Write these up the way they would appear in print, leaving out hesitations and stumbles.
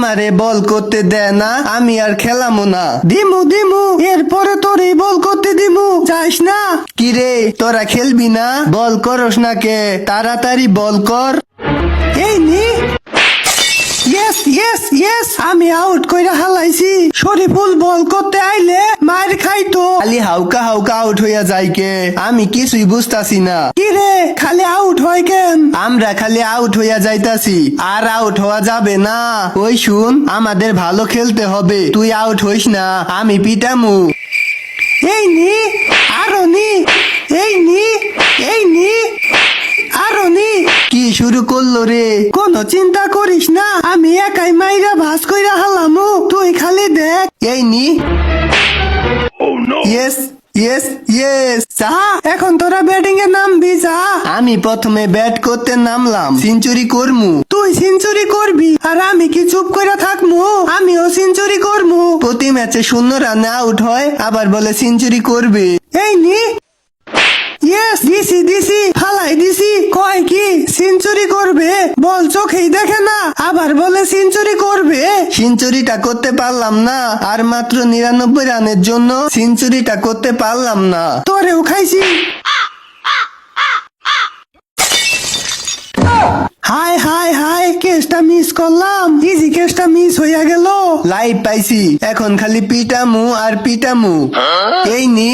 আমারে বল করতে দেয় না, আমি আর খেলামো না। দিমু দিমু, এরপরে তোরে বল করতে দিমু, যাস না। কিরে তোরা খেলবি না? বল করস না কে? তাড়াতাড়ি বল কর। এই নি, ইয়েস ইয়েস ইয়েস, আমি আউট কইরা হালাইছি। শরীফুল বল করতে আইলে মার খাইতো। খালি হাউকা হাউকা আউট হইয়া যায় কে? আমি কিছুই বুঝতাছি না। কি রে খালি আউট হয় কেন? আমরা খালি আউট হইয়া যাইতাছি, আর আউট হওয়া যাবে না। ওই শুন, আমাদের ভালো খেলতে হবে, তুই আউট হইস না, আমি পিটামু। এই নি, আরো নি, এই নি, এই নি, আরো নি। কি শুরু করলো রে? কোনো চিন্তা করিস না, আমি একাই মাইরা ভাস কইরা হালামু, তুই খালি দেখ। এই নি, ইয়েস ইয়েস ইয়েস। যা এখন তোরা ব্যাটিং এ নামবি, যা। আমি প্রথমে ব্যাট করতে নামলাম, সেঞ্চুরি করমু। তুই সেঞ্চুরি করবি আর আমি কি চুপ করে থাকমু? আমিও সেঞ্চুরি করমু। প্রতি ম্যাচে 0 রানে আউট হয়, আবার বলে সেঞ্চুরি করবে। এই নি, ইয়েস দিছি দিছি, ফালাই দিছি। কয় কি সেঞ্চুরি করবে? বল চোখেই দেখে না, আবার বলে সেঞ্চুরি করবে। সেঞ্চুরিটা করতে পারলাম না, আর মাত্র 99 রানের জন্য সেঞ্চুরিটা করতে পারলাম না। তোরেও খাইছি। হাই হাই হাই, কেসটা মিস করলাম, ইজি কেসটা মিস হইয়া গেল। লাইভ পাইছি, এখন খালি পিটামু আর পিটামু। এই নি,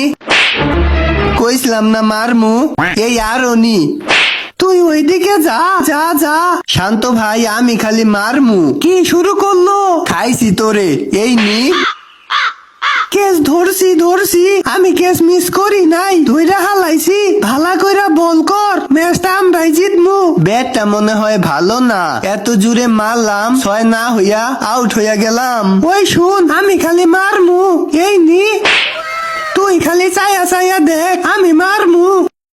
কইছিলাম না মারমু। এই আরো নি, তুই ওইদিকে যা যা যা। শান্ত ভাই, আমি খালি মারমু। কি শুরু করলো? খাইছি তোরে। এই নি, কেস ধরছি ধরছি, আমি কেস মিস করি নাই, ধইরা হালাইছি। ভালা কইরা বল কর, ম্যাচটা আমরাই জিতমু। ব্যাটটা মনে হয় ভালো না, এত জুড়ে মারলাম, 6 না হইয়া আউট হইয়া গেলাম। ওই শুন, আমি খালি মারমু। এই নি, তুই খালি চাইয়া চাইয়া দেখ, আমি মারমু।